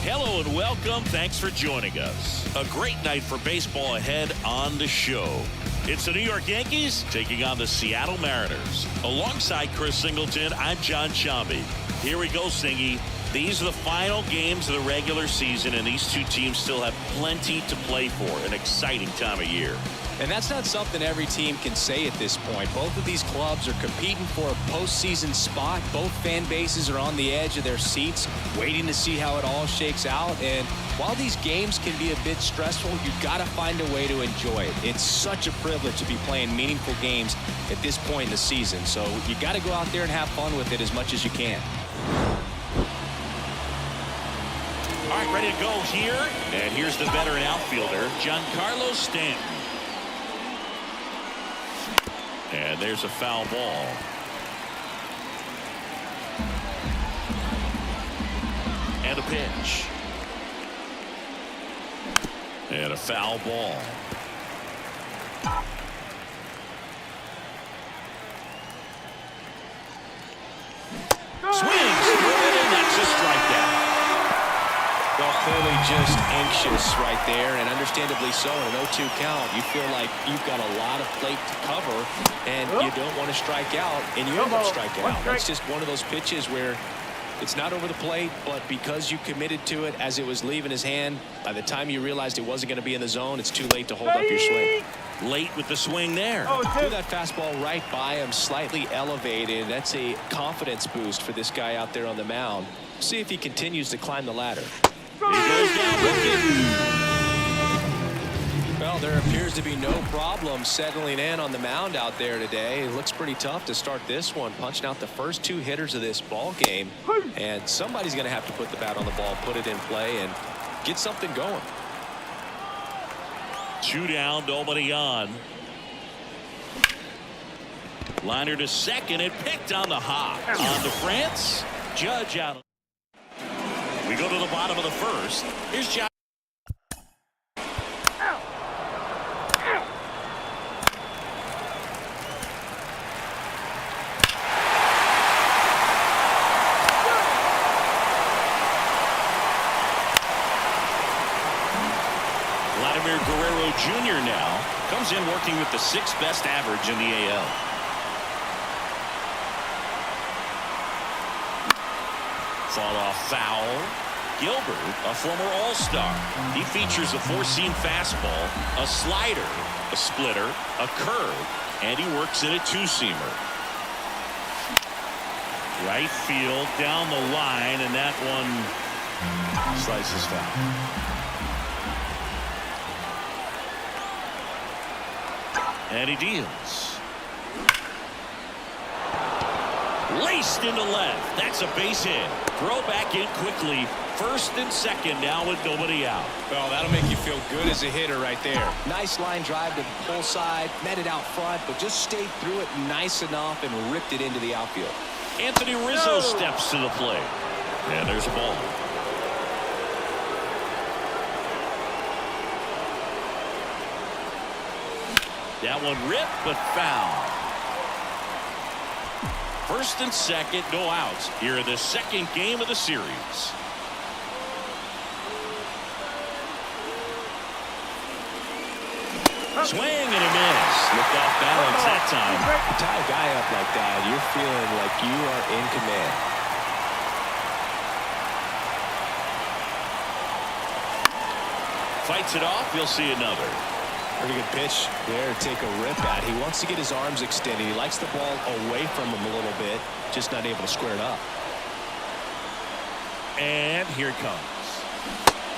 Hello and welcome. Thanks for joining us. A great night for baseball ahead on the show. It's the New York Yankees taking on the Seattle Mariners. Alongside Chris Singleton, I'm John Shambi. Here we go, Singy. These are the final games of the regular season, and these two teams still have plenty to play for. An exciting time of year. And that's not something every team can say at this point. Both of these clubs are competing for a postseason spot. Both fan bases are on the edge of their seats, waiting to see how it all shakes out. And while these games can be a bit stressful, you've got to find a way to enjoy it. It's such a privilege to be playing meaningful games at this point in the season. So you got to go out there and have fun with it as much as you can. All right, ready to go here. And here's the veteran outfielder, Giancarlo Stanton. And there's a foul ball. And a pitch. And a foul ball. Swings. And that's a strikeout. Well, clearly just anxious right there, and understandably so. In an 0-2 count, you feel like you've got a lot of plate to cover, and you don't want to strike out, and you end up striking out. It's just one of those pitches where it's not over the plate, but because you committed to it as it was leaving his hand, by the time you realized it wasn't going to be in the zone, it's too late to hold up your swing. Late with the swing there. Threw that fastball right by him, slightly elevated. That's a confidence boost for this guy out there on the mound. See if he continues to climb the ladder. He goes down looking. Well, there appears to be no problem settling in on the mound out there today. It looks pretty tough to start this one, punching out the first two hitters of this ball game. And somebody's going to have to put the bat on the ball, put it in play, and get something going. 2 down, nobody on. Liner to second, and picked on the hop. On to France. Judge out. We go to the bottom of the first. Here's John. Guerrero Jr. now comes in working with the 6th best average in the AL. Fought off foul. Gilbert, a former All-Star. He features a 4-seam fastball, a slider, a splitter, a curve, and he works in a 2-seamer. Right field down the line, and that one slices foul. And he deals. Laced into left. That's a base hit. Throw back in quickly. First and second now with nobody out. Well, that'll make you feel good as a hitter right there. Nice line drive to the pull side. Met it out front, but just stayed through it nice enough and ripped it into the outfield. Anthony Rizzo steps to the plate. And there's a ball. That one ripped, but foul. First and second, no outs here in the second game of the series. Swing and a miss. Looked off balance that time. You tie a guy up like that, you're feeling like you are in command. Fights it off. You'll see another. Pretty good pitch there to take a rip at. He wants to get his arms extended. He likes the ball away from him a little bit, just not able to square it up. And here it comes.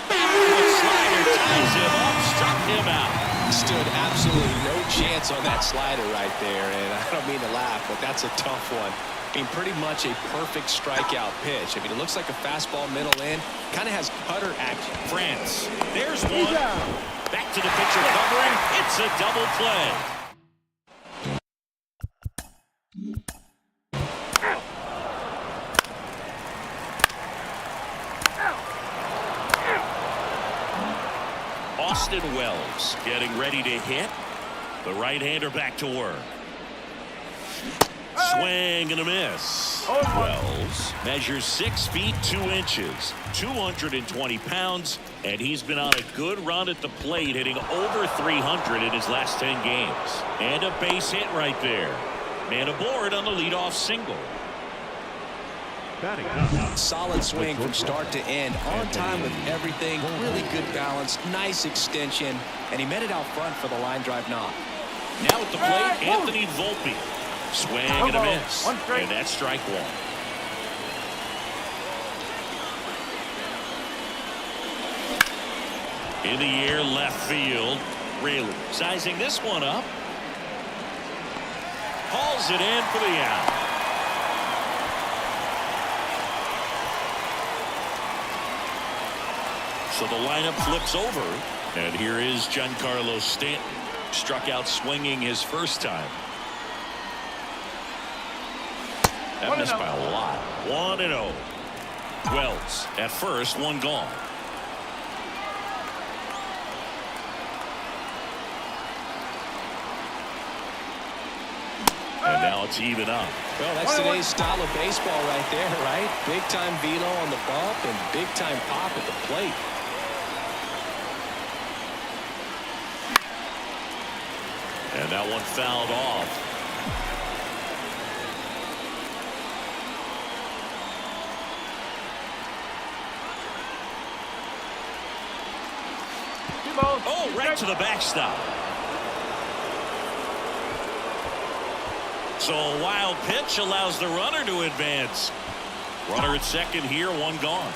The slider ties him up, struck him out. Stood absolutely no chance on that slider right there, and I don't mean to laugh, but that's a tough one. I mean, pretty much a perfect strikeout pitch. I mean, it looks like a fastball middle in, kind of has cutter action. France, there's one. Back to the pitcher covering. It's a double play. Austin Wells getting ready to hit. The right-hander back to work. Swing and a miss. Wells measures 6 feet 2 inches, 220 pounds, and he's been on a good run at the plate, hitting over 300 in his last 10 games. And a base hit right there. Man aboard on the leadoff single. Solid swing from start to end, on time with everything, really good balance, nice extension, and he met it out front for the line drive knock. Now at the plate, Anthony Volpe. Swing and a miss. And that's strike one. In the air, left field. Really sizing this one up. Hauls it in for the out. So the lineup flips over. And here is Giancarlo Stanton. Struck out swinging his first time. That missed by a lot. 1-0. Wells at first, one gone. And now it's even up. Well, that's today's style of baseball right there, right? Big time velo on the bump and big time pop at the plate. And that one fouled off. Oh, right to the backstop. So a wild pitch allows the runner to advance. Runner at second here, one gone.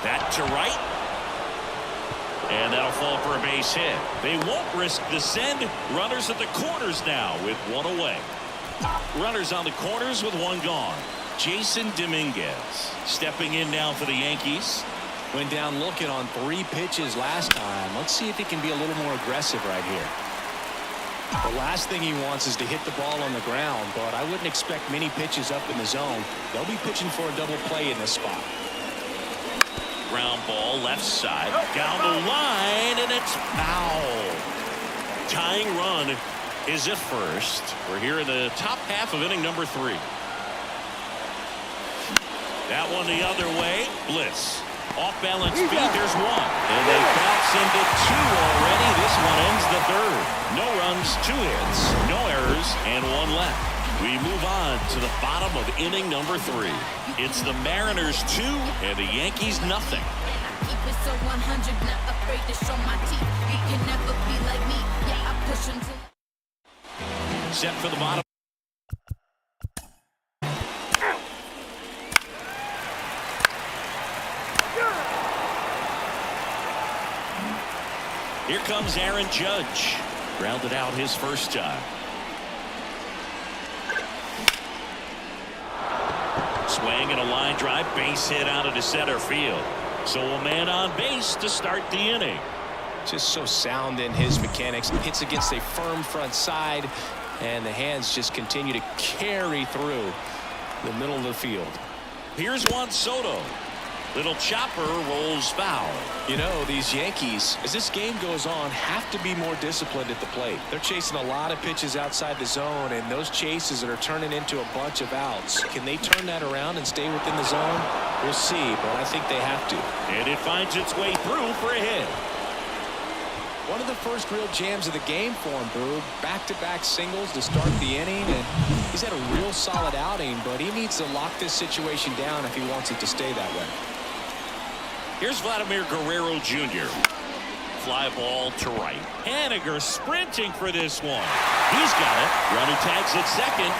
Back to right. And that'll fall for a base hit. They won't risk the send. Runners at the corners now with one away. Runners on the corners with one gone. Jason Dominguez stepping in now for the Yankees. Went down looking on 3 pitches last time. Let's see if he can be a little more aggressive right here. The last thing he wants is to hit the ball on the ground, but I wouldn't expect many pitches up in the zone. They'll be pitching for a double play in this spot. Ground ball left side down the line, and it's foul. Tying run is at first. We're here in the top half of inning number 3. That one the other way. Bliss. Off balance beat. There's one. And they bounce into 2 already. This one ends the 3rd. No runs, 2 hits, no errors, and 1 left. We move on to the bottom of inning number 3. It's the Mariners 2 and the Yankees nothing. Keep it so 100, not afraid to show my teeth. You can never be like me. Yeah, I push until. Set for the bottom. Here comes Aaron Judge. Grounded out his first time. Swing and a line drive, base hit out into center field. So a man on base to start the inning. Just so sound in his mechanics. Hits against a firm front side, and the hands just continue to carry through the middle of the field. Here's Juan Soto. Little chopper rolls foul. You know, these Yankees, as this game goes on, have to be more disciplined at the plate. They're chasing a lot of pitches outside the zone, and those chases that are turning into a bunch of outs. Can they turn that around and stay within the zone? We'll see, but I think they have to. And it finds its way through for a hit. One of the first real jams of the game for him, Boob. Back-to-back singles to start the inning, and he's had a real solid outing, but he needs to lock this situation down if he wants it to stay that way. Here's Vladimir Guerrero Jr. Fly ball to right. Haniger sprinting for this one. He's got it. Runner tags at second.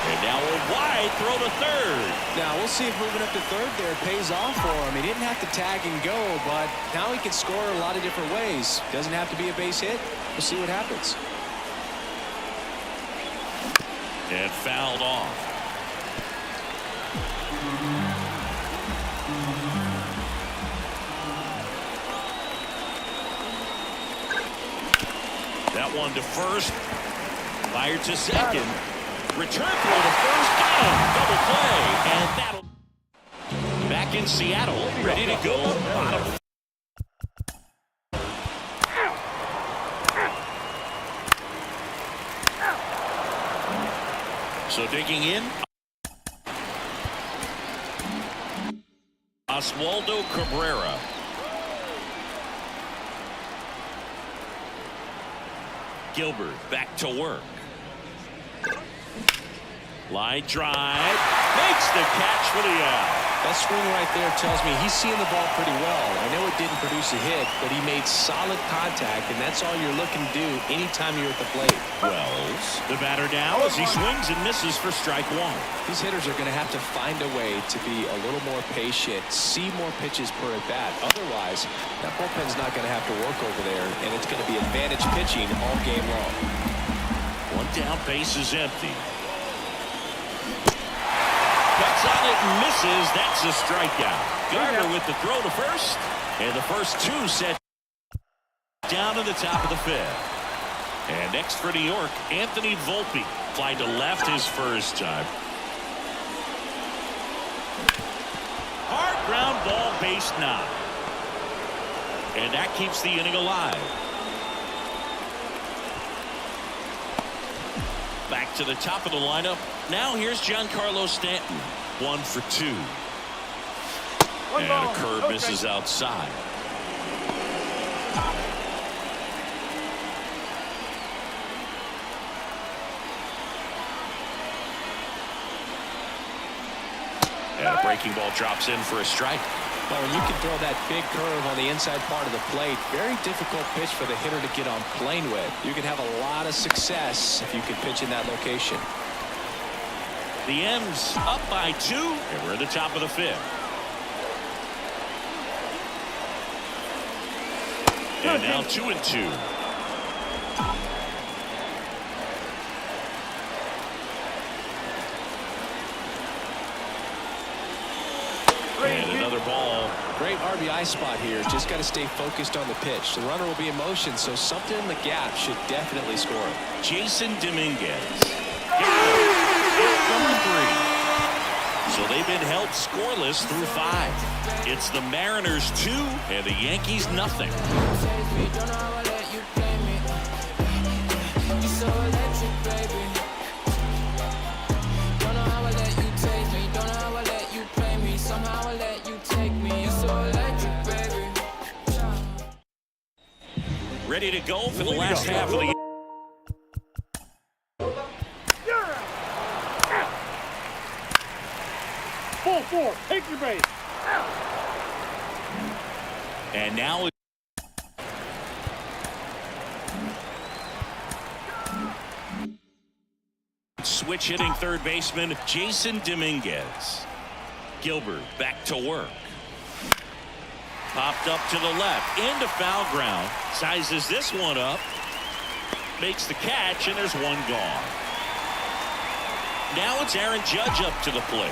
And now a wide throw to third. Now we'll see if moving up to third there pays off for him. He didn't have to tag and go, but now he can score a lot of different ways. Doesn't have to be a base hit. We'll see what happens. And fouled off. That one to first. Fired to second. Return throw to first. Got him. Double play. And that'll. Back in Seattle. Ready to go. Bottom. So digging in. Oswaldo Cabrera. Gilbert back to work. Line drive. Makes the catch for the out. That swing right there tells me he's seeing the ball pretty well. I know it didn't produce a hit, but he made solid contact, and that's all you're looking to do anytime you're at the plate. Wells, the batter now as he swings and misses for strike one. These hitters are going to have to find a way to be a little more patient, see more pitches per at bat. Otherwise, that bullpen's not going to have to work over there, and it's going to be advantage pitching all game long. One down, base is empty. Cuts on it and misses. That's a strikeout. Gardner with the throw to first. And the first two set down to the top of the fifth. And next for New York, Anthony Volpe. Fly to left his first time. Hard ground ball, base 9. And that keeps the inning alive. Back to the top of the lineup. Now here's Giancarlo Stanton. 1 for 2. And a curve misses outside. And a breaking ball drops in for a strike. Well, when you can throw that big curve on the inside part of the plate, very difficult pitch for the hitter to get on plane with. You can have a lot of success if you can pitch in that location. The M's up by 2, and we're at the top of the fifth. And now 2-2. And another ball. Great RBI spot here. Just got to stay focused on the pitch. The runner will be in motion, so something in the gap should definitely score. Jason Dominguez. Number 3. So they've been held scoreless through 5. It's the Mariners 2 and the Yankees nothing. Ready to go for the last half of the 4, take your base. And now switch hitting third baseman Jason Dominguez. Gilbert back to work. Popped up to the left into foul ground. Sizes this one up. Makes the catch, and there's one gone. Now it's Aaron Judge up to the plate.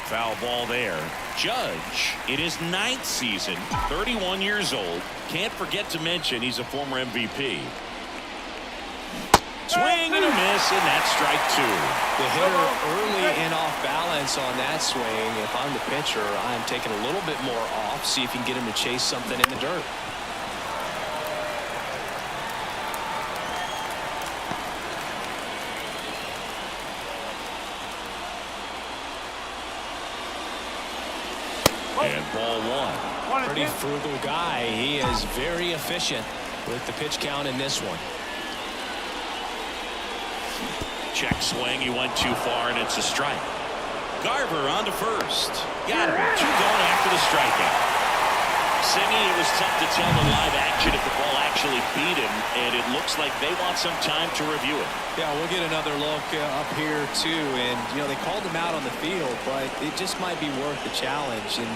Foul ball there. Judge in his 9th season, 31 years old. Can't forget to mention he's a former MVP. Swing and a miss, and that's strike 2. The hitter early and off balance on that swing. If I'm the pitcher, I'm taking a little bit more off, see if you can get him to chase something in the dirt. And ball one. Pretty frugal guy. He is very efficient with the pitch count in this one. Check swing. He went too far, and it's a strike. Garver on to first. Got him. 2 going after the strikeout. Singy, it was tough to tell the live action if the ball actually beat him, and it looks like they want some time to review it. Yeah, we'll get another look up here, too. And, you know, they called him out on the field, but it just might be worth the challenge. And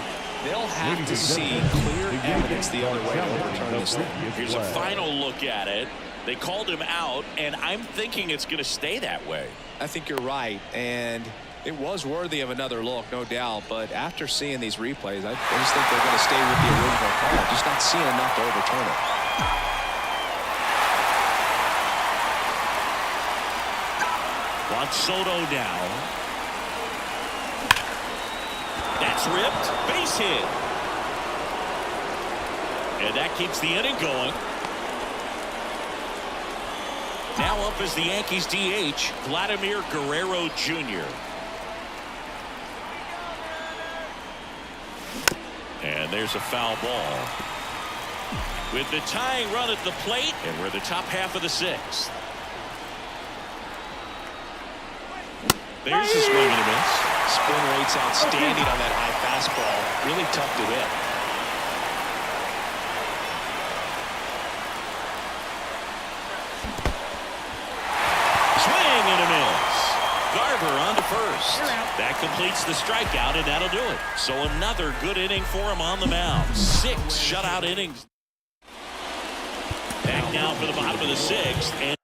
they'll have to see clear evidence the other way to overturn this thing. Here's a final look at it. They called him out, and I'm thinking it's going to stay that way. I think you're right, and it was worthy of another look, no doubt. But after seeing these replays, I just think they're going to stay with the original call. Just not seeing enough to overturn it. Juan Soto now. That's ripped. Base hit. And that keeps the inning going. Now up is the Yankees DH, Vladimir Guerrero Jr. And there's a foul ball. With the tying run at the plate, and we're the top half of the 6th. There's a swing and a miss. Spin rate's outstanding on that high fastball. Really tough to hit. Swing and a miss. Garver on to first. That completes the strikeout, and that'll do it. So another good inning for him on the mound. 6 shutout innings. Back now for the bottom of the 6th. And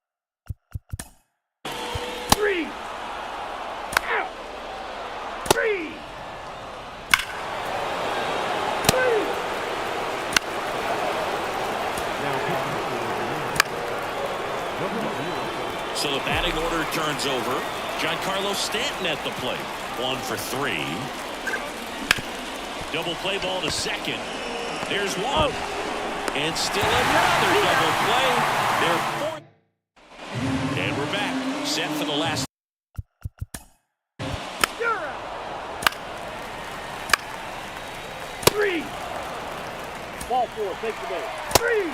3 out. 3. so the batting order turns over. Giancarlo Stanton at the plate. 1 for 3. Double play ball to second. There's one. And still another double play. They're 4th. And we're back. Set for the last. You're out. 3. Ball 4. Take the base. 3.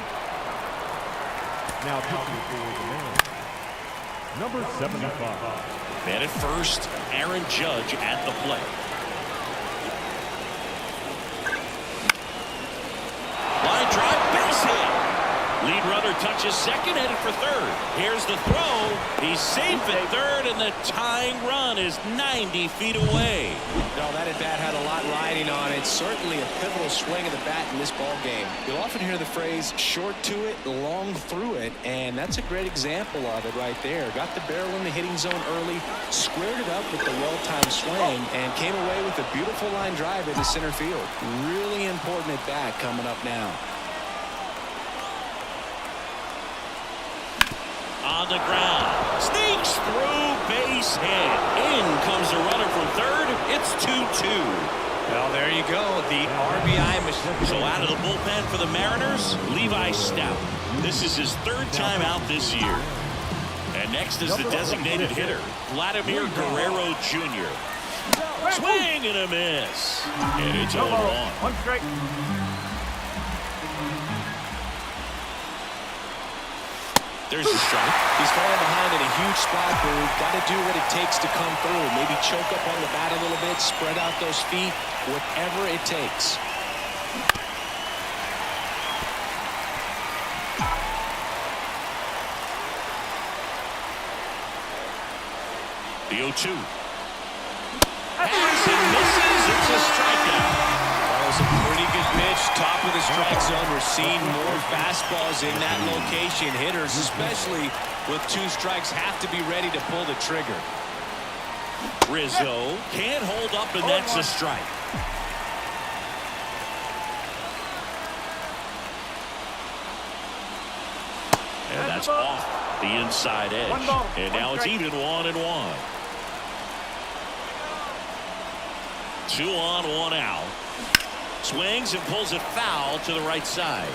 Now pitching for the man, number 75. Man at first, Aaron Judge at the plate. Line drive, base hit. Lead runner touches second, headed for third. Here's the throw. He's safe at third, and the tying run is 90 feet away. No, that at bat had a lot riding on it. Certainly a pivotal swing of the bat in this ball game. You'll often hear the phrase short to it, long through it, and that's a great example of it right there. Got the barrel in the hitting zone early, squared it up with the well-timed swing, and came away with a beautiful line drive into center field. Really important at bat coming up now. On the ground, sneaks through, base hit. In comes the runner from third. It's 2-2. Well, there you go. The RBI machine. So out of the bullpen for the Mariners, Levi Stout. This is his 3rd time out this year. And next is the designated hitter, Vladimir Guerrero Jr. Swing and a miss. And it's 0-1. 1 strike. There's a strike. He's falling behind in a huge spot, Boo. Got to do what it takes to come through. Maybe choke up on the bat a little bit, spread out those feet, whatever it takes. The 0-2. Pass and misses. It's a strikeout. That was a pretty good pitch. Top of the strike zone. We're seeing more fastballs in that location. Hitters, especially with 2 strikes, have to be ready to pull the trigger. Rizzo can't hold up, and that's a strike. And that's off the inside edge. And now it's even 1-1. 2 on, 1 out. Swings and pulls it foul to the right side.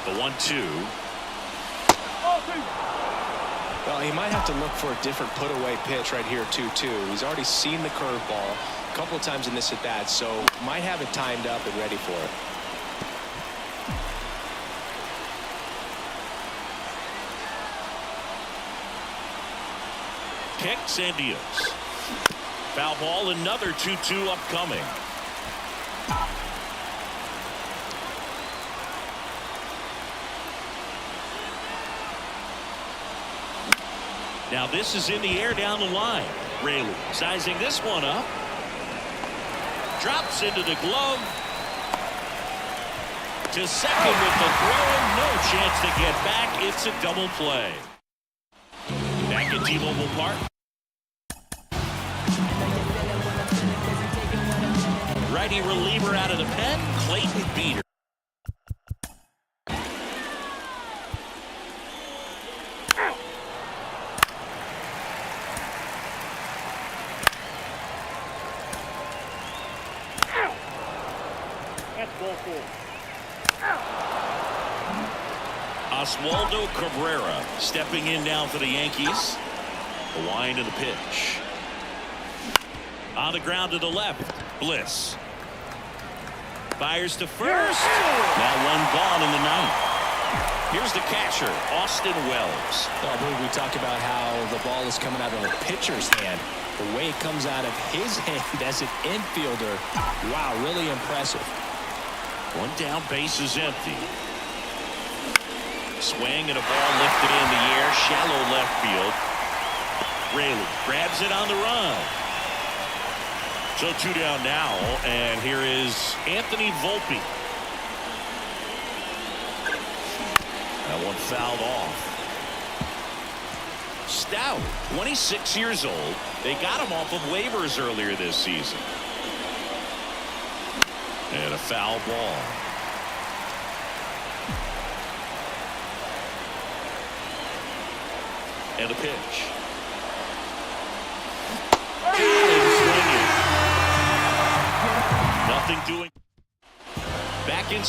The 1-2. Well, he might have to look for a different put-away pitch right here, 2-2. He's already seen the curveball a couple of times in this at-bat, so might have it timed up and ready for it. Kicks and deals. Foul ball, another 2-2 upcoming. Now this is in the air down the line. Raley sizing this one up. Drops into the glove. To second with the throw. No chance to get back. It's a double play. Back at T-Mobile Park. Righty reliever out of the pen. Clayton Beater. Oswaldo Cabrera stepping in now for the Yankees. The wind of the pitch. On the ground to the left. Bliss. Fires to first. Now one gone in the ninth. Here's the catcher, Austin Wells. I believe we talk about how the ball is coming out of a pitcher's hand. The way it comes out of his hand as an infielder. Wow, really impressive. One down, base is empty. Swing and a ball lifted in the air, shallow left field. Raley grabs it on the run. So two down now, and here is Anthony Volpe. That one fouled off. Stout, 26 years old. They got him off of waivers earlier this season. And a foul ball. And a pitch. Nothing doing. Back in.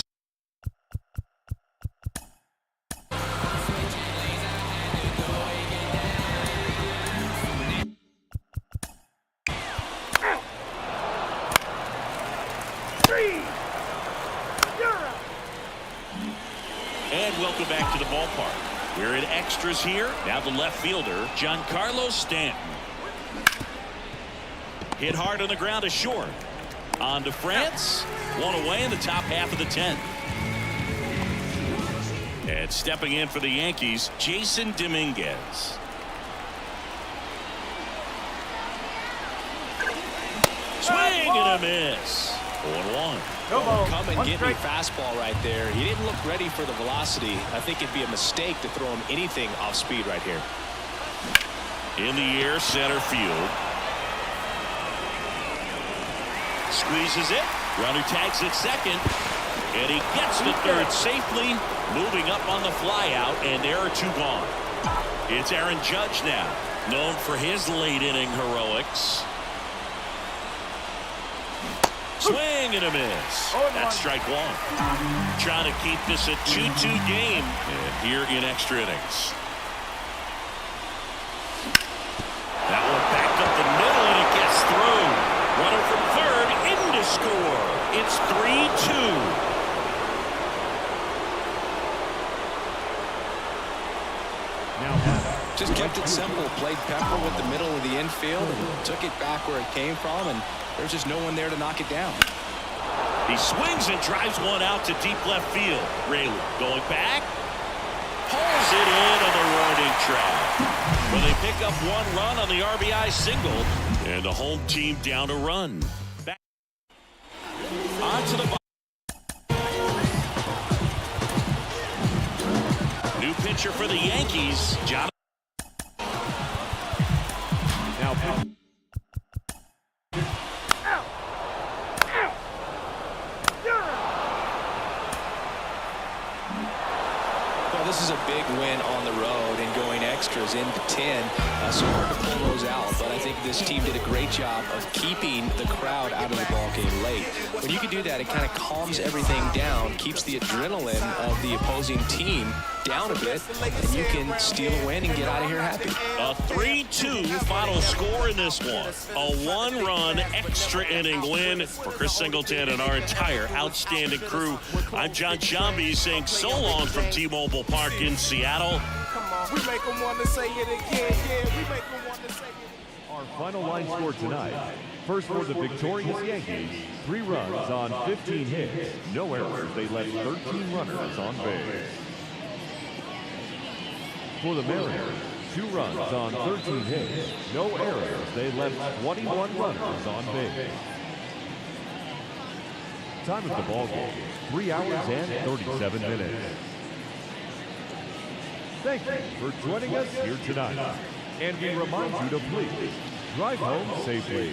And welcome back to the ballpark. We're in extras here. Now the left fielder, Giancarlo Stanton. Hit hard on the ground to short. On to France. One away in the top half of the 10th. And stepping in for the Yankees, Jason Dominguez. Swing and a miss. 0-1. Come and get me fastball right there. He didn't look ready for the velocity. I think it'd be a mistake to throw him anything off speed right here. In the air, center field. Squeezes it. Runner tags at second. And he gets to third safely. Moving up on the flyout. And there are two gone. It's Aaron Judge now. Known for his late inning heroics. Swing and a miss. That's strike one. Trying to keep this a 2-2 game. And here in extra innings. That one backed up the middle and it gets through. Runner from third in to score. It's 3-2. Just kept it simple. Played pepper with the middle of the infield and took it back where it came from, and there's just no one there to knock it down. He swings and drives one out to deep left field. Raley going back. Pulls it in on the running track. Well, they pick up one run on the RBI single, and the home team down a run. Back onto the new pitcher for the Yankees, John. Now, well, this is a big win on the road and going extras into 10. So hard to pull those out, but I think this team did a great job of keeping the crowd out of the ball game late. When you can do that, it kind of calms everything down, keeps the adrenaline of the opposing team down a bit, and you can steal a win and get out of here happy. A 3-2 final score in this one. A one-run extra inning win for Chris Singleton and our entire outstanding crew. I'm John Shambi saying so long from T-Mobile Park in Seattle. Come on, we make them want to say it again. Yeah, we make them want to say it. Our final line score tonight. First for the victorious Yankees, 3 runs on 15 hits. No errors. They left 13 runners on base. For the Mariners, 2 runs on 13 hits. No errors. They left 21 runners on base. Time of the ball game, 3 hours and 37 minutes. Thank you for joining us here tonight. And we remind you to please drive home safely.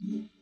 Mm-hmm.